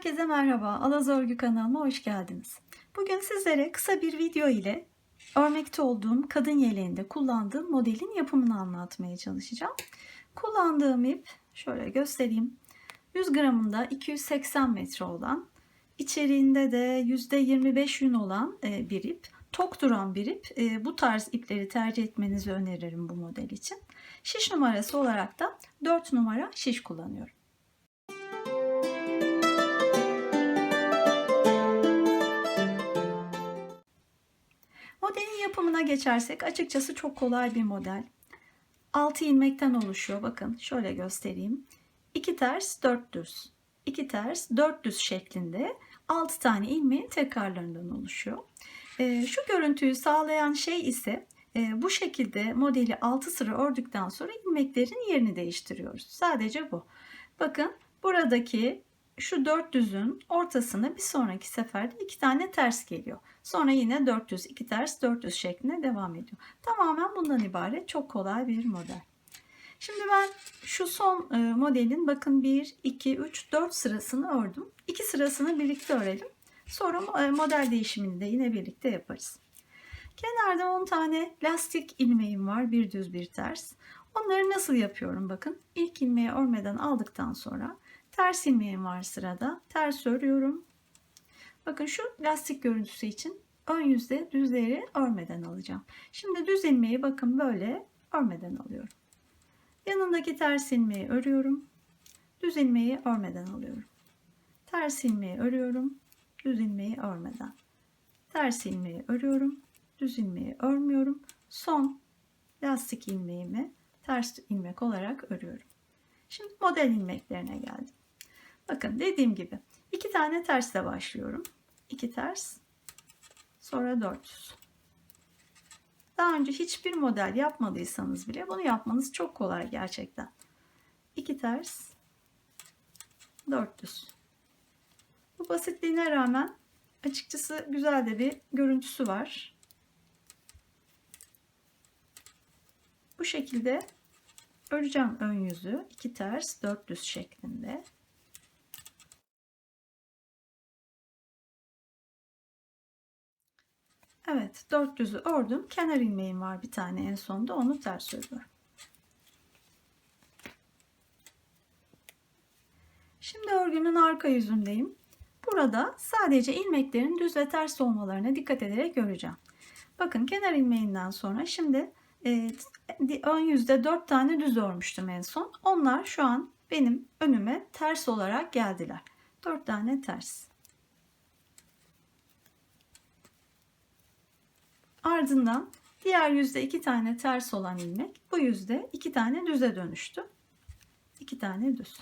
Herkese merhaba, Alaz Örgü kanalıma hoş geldiniz. Bugün sizlere kısa bir video ile örmekte olduğum kadın yeleğinde kullandığım modelin yapımını anlatmaya çalışacağım. Kullandığım ip şöyle göstereyim. 100 gramında 280 metre olan, içeriğinde de %25 yün olan bir ip. Tok duran bir ip. Bu tarz ipleri tercih etmenizi öneririm bu model için. Şiş numarası olarak da 4 numara şiş kullanıyorum. Modelin yapımına geçersek açıkçası çok kolay bir model. 6 ilmekten oluşuyor. Bakın şöyle göstereyim. 2 ters 4 düz. 2 ters 4 düz şeklinde 6 tane ilmeğin tekrarlarından oluşuyor. Şu görüntüyü sağlayan şey ise bu şekilde modeli 6 sıra ördükten sonra ilmeklerin yerini değiştiriyoruz. Sadece bu. Bakın buradaki şu 400'ün ortasına bir sonraki seferde 2 tane ters geliyor. Sonra yine 400, 2 ters, 400 şeklinde devam ediyor. Tamamen bundan ibaret çok kolay bir model. Şimdi ben şu son modelin bakın 1, 2, 3, 4 sırasını ördüm. 2 sırasını birlikte örelim. Sonra model değişimini de yine birlikte yaparız. Kenarda 10 tane lastik ilmeğim var. Bir düz bir ters. Onları nasıl yapıyorum bakın. İlk ilmeği örmeden aldıktan sonra ters ilmeğim var sırada. Ters örüyorum. Bakın şu lastik görüntüsü için ön yüzde düzleri örmeden alacağım. Şimdi düz ilmeği bakın böyle örmeden alıyorum. Yanındaki ters ilmeği örüyorum. Düz ilmeği örmeden alıyorum. Ters ilmeği örüyorum. Düz ilmeği örmeden. Ters ilmeği örüyorum. Düz ilmeği örmüyorum. Son lastik ilmeğimi ters ilmek olarak örüyorum. Şimdi model ilmeklerine geldim. Bakın dediğim gibi 2 tane tersle başlıyorum. 2 ters, sonra 400. Daha önce hiçbir model yapmadıysanız bile bunu yapmanız çok kolay gerçekten. 2 ters, 400. Bu basitliğine rağmen açıkçası güzel de bir görüntüsü var. Bu şekilde öreceğim ön yüzü 2 ters 400 şeklinde. Evet, 400'ü ördüm. Kenar ilmeğim var bir tane en sonda, onu ters örüyorum. Şimdi örgümün arka yüzündeyim. Burada sadece ilmeklerin düz ve ters olmalarına dikkat ederek öreceğim. Bakın kenar ilmeğinden sonra şimdi ön yüzde 4 tane düz örmüştüm en son. Onlar şu an benim önüme ters olarak geldiler. 4 tane ters. Ardından diğer yüzde 2 tane ters olan ilmek bu yüzde 2 tane düze dönüştü. 2 tane düz.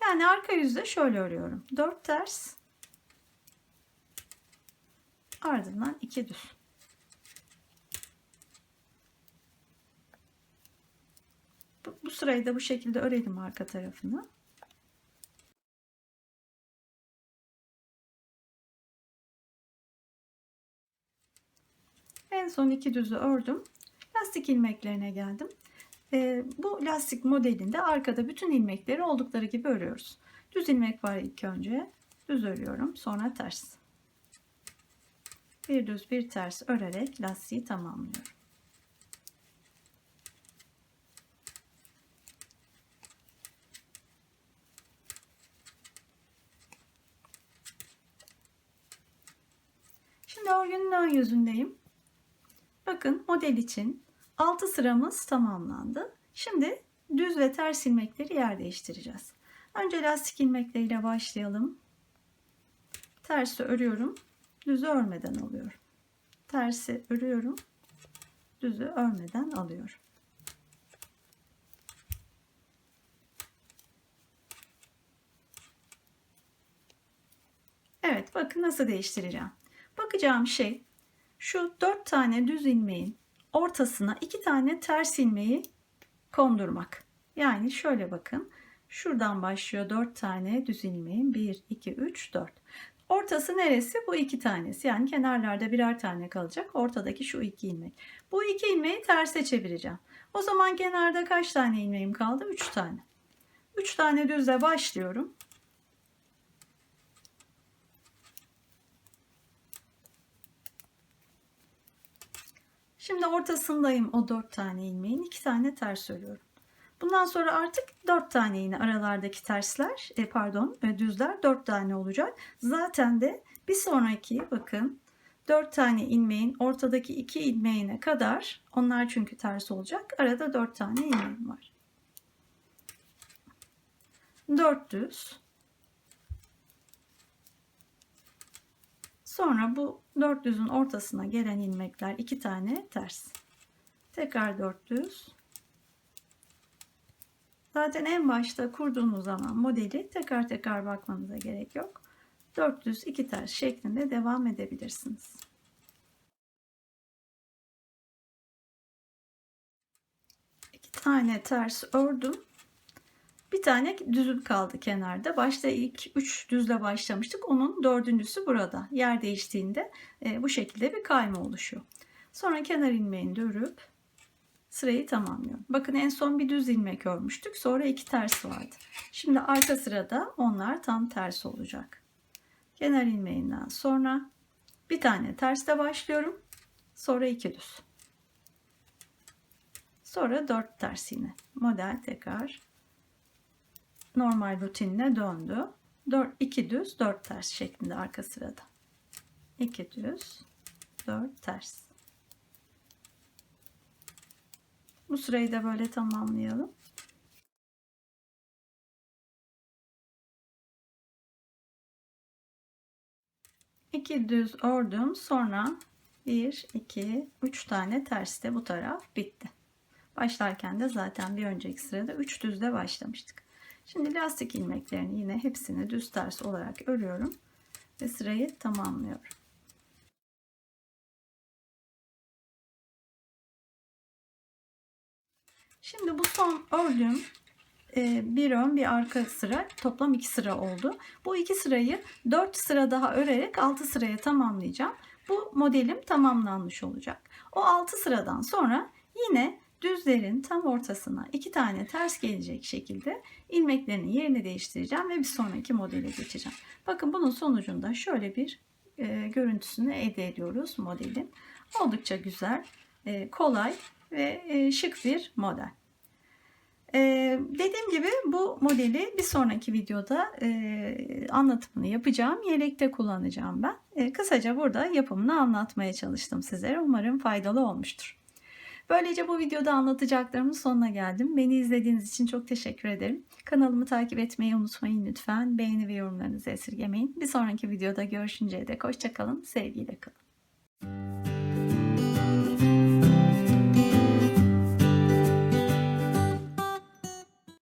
Yani arka yüzde şöyle örüyorum. 4 ters. Ardından 2 düz. Bu sırayı da bu şekilde örelim arka tarafını. En son 2 düzü ördüm. Lastik ilmeklerine geldim. Bu lastik modelinde arkada bütün ilmekleri oldukları gibi örüyoruz. Düz ilmek var ilk önce. Düz örüyorum. Sonra ters. Bir düz bir ters örerek lastiği tamamlıyorum. Şimdi örgünün ön yüzündeyim. Bakın model için 6 sıramız tamamlandı. Şimdi düz ve ters ilmekleri yer değiştireceğiz. Önce lastik ilmekleriyle başlayalım. Tersi örüyorum. Düzü örmeden alıyorum. Tersi örüyorum. Düzü örmeden alıyorum. Evet, bakın nasıl değiştireceğim. Bakacağım şey şu 4 tane düz ilmeğin ortasına 2 tane ters ilmeği kondurmak. Yani şöyle bakın. Şuradan başlıyor 4 tane düz ilmeğin. 1, 2, 3, 4. Ortası neresi? Bu 2 tanesi. Yani kenarlarda birer tane kalacak. Ortadaki şu 2 ilmek. Bu 2 ilmeği terse çevireceğim. O zaman kenarda kaç tane ilmeğim kaldı? 3 tane. 3 tane düzle başlıyorum. Şimdi ortasındayım o 4 tane ilmeğin. 2 tane ters örüyorum. Bundan sonra artık 4 tane yine aralardaki tersler, düzler 4 tane olacak. Zaten de bir sonraki bakın 4 tane ilmeğin ortadaki 2 ilmeğine kadar, onlar çünkü ters olacak. Arada 4 tane ilmeğim var. 4 düz. Sonra bu 4 düzün ortasına gelen ilmekler 2 tane ters. Tekrar 4 düz. Zaten en başta kurduğunuz zaman modeli tekrar tekrar bakmanıza gerek yok. 4 düz 2 ters şeklinde devam edebilirsiniz. İki tane ters ördüm. Bir tane düzüm kaldı kenarda. Başta ilk 3 düzle başlamıştık. Onun dördüncüsü burada. Yer değiştiğinde bu şekilde bir kayma oluşuyor. Sonra kenar ilmeğini de örüp sırayı tamamlıyorum. Bakın en son bir düz ilmek örmüştük. Sonra 2 ters vardı. Şimdi arka sırada onlar tam ters olacak. Kenar ilmeğinden sonra bir tane tersle başlıyorum. Sonra 2 düz. Sonra 4 ters yine. Model tekrar normal rutinine döndü. 2 düz 4 ters şeklinde arka sırada. 2 düz 4 ters. Bu sırayı da böyle tamamlayalım. İki düz ördüm. Sonra 1, 2, 3 tane ters de bu taraf bitti. Başlarken de zaten bir önceki sırada 3 düzle başlamıştık. Şimdi lastik ilmeklerini yine hepsini düz ters olarak örüyorum ve sırayı tamamlıyorum. Şimdi bu son ördüğüm bir ön bir arka sıra, toplam 2 sıra oldu. Bu 2 sırayı 4 sıra daha örerek 6 sıraya tamamlayacağım. Bu modelim tamamlanmış olacak. O 6 sıradan sonra yine düzlerin tam ortasına 2 tane ters gelecek şekilde ilmeklerinin yerini değiştireceğim ve bir sonraki modele geçeceğim. Bakın bunun sonucunda şöyle bir görüntüsünü elde ediyoruz modelin. Oldukça güzel, kolay ve şık bir model. Dediğim gibi bu modeli bir sonraki videoda anlatımını yapacağım. Yelekte kullanacağım ben. Kısaca burada yapımını anlatmaya çalıştım sizlere. Umarım faydalı olmuştur. Böylece bu videoda anlatacaklarımın sonuna geldim. Beni izlediğiniz için çok teşekkür ederim. Kanalımı takip etmeyi unutmayın lütfen. Beğeni ve yorumlarınızı esirgemeyin. Bir sonraki videoda görüşünceye dek hoşça kalın. Sevgiyle kalın.